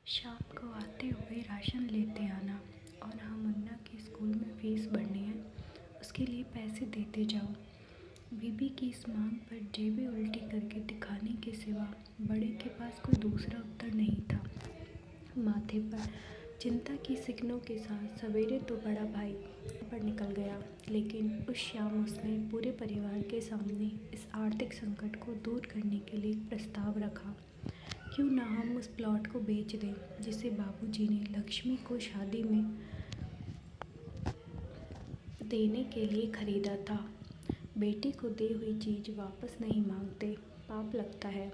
शाम को आते हुए राशन लेते आना और हाँ, मुन्ना की स्कूल में फ़ीस भरनी है, उसके लिए पैसे देते जाओ। बीबी की इस मांग पर जेबें उल्टी करके दिखाने के सिवा बड़े के पास कोई दूसरा उत्तर नहीं था। माथे पर चिंता की सिकनों के साथ सवेरे तो बड़ा भाई पर निकल गया, लेकिन उस शाम उसने पूरे परिवार के सामने इस आर्थिक संकट को दूर करने के लिए प्रस्ताव रखा। क्यों ना हम उस प्लॉट को बेच दें जिसे बाबूजी ने लक्ष्मी को शादी में देने के लिए खरीदा था। बेटी को दी हुई चीज़ वापस नहीं मांगते, पाप लगता है।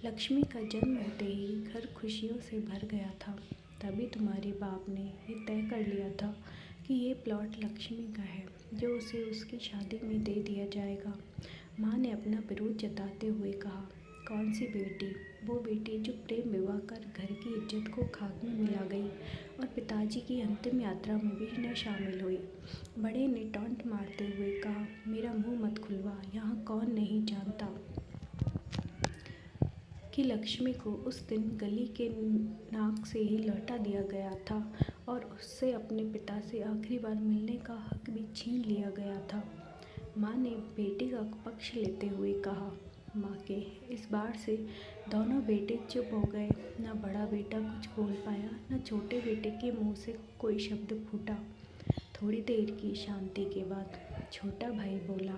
लक्ष्मी का जन्म होते ही घर खुशियों से भर गया था। तभी तुम्हारे बाप ने ये तय कर लिया था कि ये प्लॉट लक्ष्मी का है, जो उसे उसकी शादी में दे दिया जाएगा। माँ ने अपना विरोध जताते हुए कहा, कौन सी बेटी? वो बेटी जो प्रेम विवाह कर घर की इज्जत को खाक में मिला गई और पिताजी की अंतिम यात्रा में भी न शामिल हुई। बड़े ने टॉन्ट मारते हुए कहा, मेरा मुंह मत खुलवा, यहाँ कौन नहीं जानता कि लक्ष्मी को उस दिन गली के नाक से ही लौटा दिया गया था और उससे अपने पिता से आखिरी बार मिलने का हक भी छीन लिया गया था। माँ ने बेटी का पक्ष लेते हुए कहा, माँ के इस बार से दोनों बेटे चुप हो गए। न बड़ा बेटा कुछ बोल पाया, न छोटे बेटे के मुंह से कोई शब्द फूटा। थोड़ी देर की शांति के बाद छोटा भाई बोला,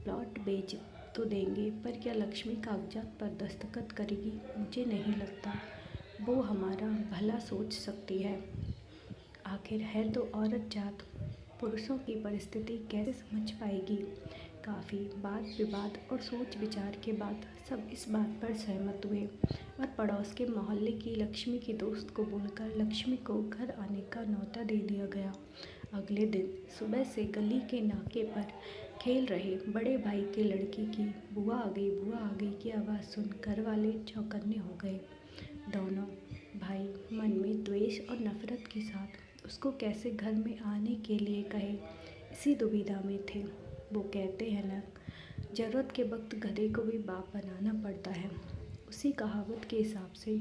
प्लॉट बेच तो देंगे, पर क्या लक्ष्मी कागजात पर दस्तखत करेगी? मुझे नहीं लगता वो हमारा भला सोच सकती है। आखिर है तो औरत जात, पुरुषों की परिस्थिति कैसे समझ पाएगी? काफ़ी वाद विवाद और सोच विचार के बाद सब इस बात पर सहमत हुए और पड़ोस के मोहल्ले की लक्ष्मी की दोस्त को बोलकर लक्ष्मी को घर आने का न्योता दे दिया गया। अगले दिन सुबह से गली के नाके पर खेल रहे बड़े भाई के लड़के की बुआ आ गई की आवाज़ सुन घर वाले चौकन्ने हो गए। दोनों भाई मन में द्वेष और नफरत के साथ उसको कैसे घर में आने के लिए कहे, इसी दुविधा में थे। वो कहते हैं ना, ज़रूरत के वक्त गधे को भी बाप बनाना पड़ता है। उसी कहावत के हिसाब से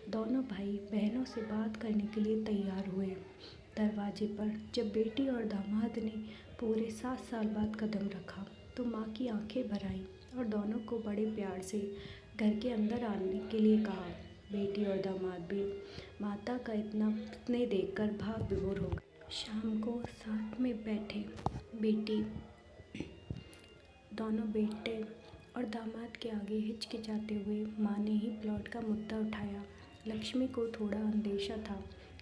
दोनों भाई बहनों से बात करने के लिए तैयार हुए। दरवाजे पर जब बेटी और दामाद ने पूरे 7 साल बाद कदम रखा तो माँ की आंखें भर आईं और दोनों को बड़े प्यार से घर के अंदर आने के लिए कहा। बेटी और दामाद भी माता का इतने देखकर भाव विभोर हो गए। शाम को साथ में बैठे बेटी दोनों बेटे और दामाद के आगे हिचकिचाते हुए माँ ने ही प्लॉट का मुद्दा उठाया। लक्ष्मी को थोड़ा अंदेशा था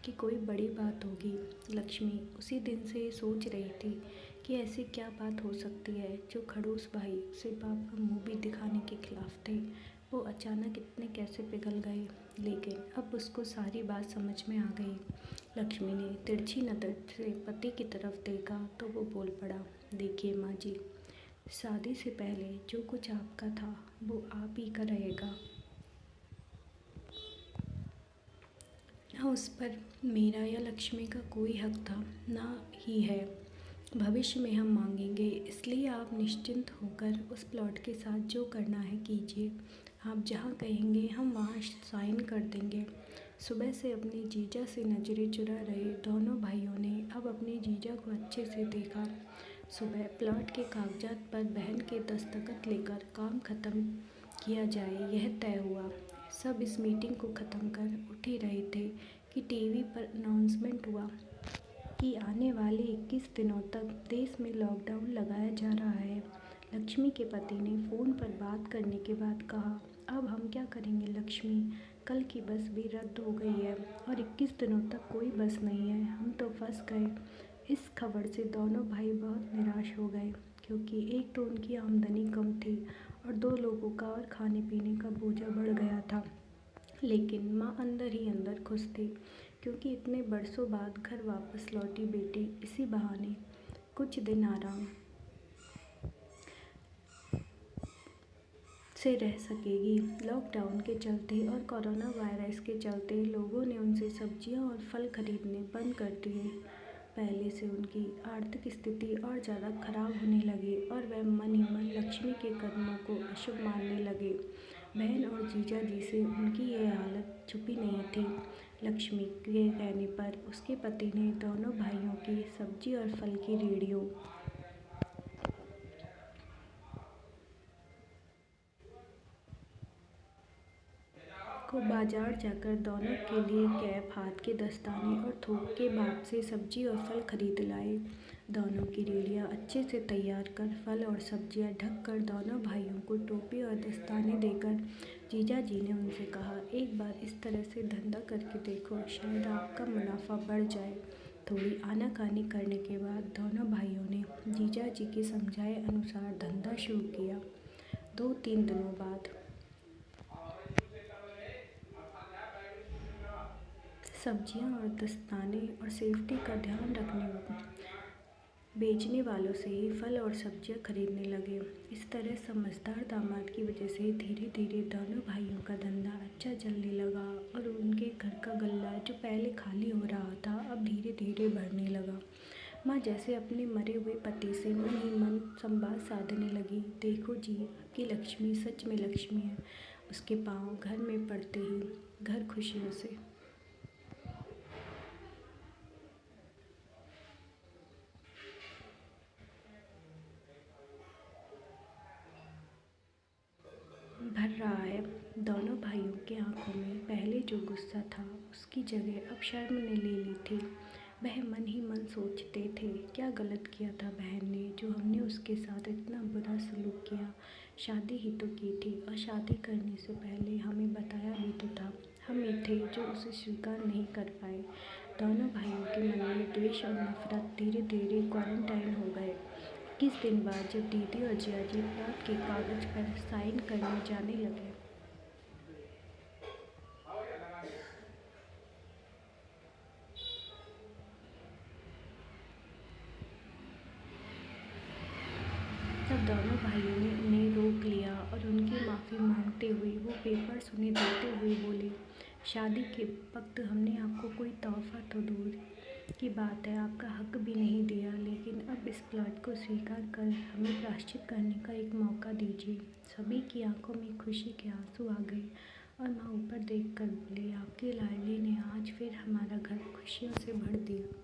कि कोई बड़ी बात होगी। लक्ष्मी उसी दिन से ये सोच रही थी कि ऐसी क्या बात हो सकती है जो खड़ूस भाई उसे बाप का मुंह भी दिखाने के खिलाफ थे। वो अचानक इतने कैसे पिघल गए, लेकिन अब उसको सारी बात समझ में आ गई। लक्ष्मी ने तिरछी नज़र से पति की तरफ देखा तो वो बोल पड़ा, देखिए माँ जी, शादी से पहले जो कुछ आपका था वो आप ही का रहेगा। ना उस पर मेरा या लक्ष्मी का कोई हक था, ना ही है। भविष्य में हम मांगेंगे, इसलिए आप निश्चिंत होकर उस प्लॉट के साथ जो करना है कीजिए। आप जहाँ कहेंगे हम वहाँ साइन कर देंगे। सुबह से अपने जीजा से नज़रें चुरा रहे दोनों भाइयों ने अब अपने जीजा को अच्छे से देखा। सुबह प्लॉट के कागजात पर बहन के दस्तखत लेकर काम ख़त्म किया जाए, यह तय हुआ। सब इस मीटिंग को ख़त्म कर उठ ही रहे थे कि टीवी पर अनाउंसमेंट हुआ कि आने वाले 21 दिनों तक देश में लॉकडाउन लगाया जा रहा है। लक्ष्मी के पति ने फ़ोन पर बात करने के बाद कहा, अब हम क्या करेंगे लक्ष्मी, कल की बस भी रद्द हो गई है और 21 दिनों तक कोई बस नहीं है, हम तो फंस गए। इस खबर से दोनों भाई बहुत निराश हो गए, क्योंकि एक तो उनकी आमदनी कम थी और 2 लोगों का और खाने पीने का बोझा बढ़ गया था। लेकिन माँ अंदर ही अंदर खुश थी, क्योंकि इतने बरसों बाद घर वापस लौटी बेटी इसी बहाने कुछ दिन आराम से रह सकेगी। लॉकडाउन के चलते और कोरोना वायरस के चलते लोगों ने उनसे सब्जियां और फल खरीदने बंद कर दिए। पहले से उनकी आर्थिक स्थिति और ज़्यादा खराब होने लगी और वह मन ही मन लक्ष्मी के कदमों को अशुभ मानने लगे। बहन और जीजा जी से उनकी यह हालत छुपी नहीं थी। लक्ष्मी के कहने पर उसके पति ने दोनों भाइयों की सब्जी और फल की रेहड़ियों को बाजार जाकर दोनों के लिए कैप, हाथ के दस्ताने और थोक के भाव से सब्जी और फल खरीद लाए। दोनों की रेहड़ियाँ अच्छे से तैयार कर फल और सब्जियाँ ढक कर दोनों भाइयों को टोपी और दस्ताने देकर जीजा जी ने उनसे कहा, एक बार इस तरह से धंधा करके देखो, शायद आपका मुनाफा बढ़ जाए। थोड़ी आनाकानी करने के बाद दोनों भाइयों ने जीजा जी के समझाए अनुसार धंधा शुरू किया। 2-3 दिनों बाद सब्जियां और दस्ताने और सेफ्टी का ध्यान रखने बेचने वालों से ही फल और सब्जियां खरीदने लगे। इस तरह समझदार दामाद की वजह से धीरे धीरे दोनों भाइयों का धंधा अच्छा चलने लगा और उनके घर का गल्ला जो पहले खाली हो रहा था अब धीरे धीरे भरने लगा। माँ जैसे अपने मरे हुए पति से मन ही मन संवाद साधने लगी। देखो जी, आपकी लक्ष्मी सच में लक्ष्मी है। उसके पाँव घर में पड़ते ही घर खुशियों से भर रहा है। दोनों भाइयों के आंखों में पहले जो गुस्सा था उसकी जगह अब शर्म ने ले ली थी। वह मन ही मन सोचते थे, क्या गलत किया था बहन ने जो हमने उसके साथ इतना बुरा सलूक किया। शादी ही तो की थी और शादी करने से पहले हमें बताया भी तो था। हम ही थे जो उसे स्वीकार नहीं कर पाए। दोनों भाइयों के मन में द्वेष और नफरत धीरे धीरे क्वारंटाइन हो गए। किस दिन बाद जब दीदी और जियाजी प्लॉट के कागज पर साइन करने जाने लगे तब दोनों भाइयों ने उन्हें रोक लिया और उनकी माफ़ी मांगते हुए वो पेपर्स उन्हें देते हुए बोले, शादी के वक्त हमने आपको कोई तोहफा तो दूर की बात है आपका हक भी नहीं दिया, लेकिन अब इस प्लॉट को स्वीकार कर हमें प्रायश्चित करने का एक मौका दीजिए। सभी की आंखों में खुशी के आंसू आ गए और माँ ऊपर देख कर बोले, आपके लाडले ने आज फिर हमारा घर खुशियों से भर दिया।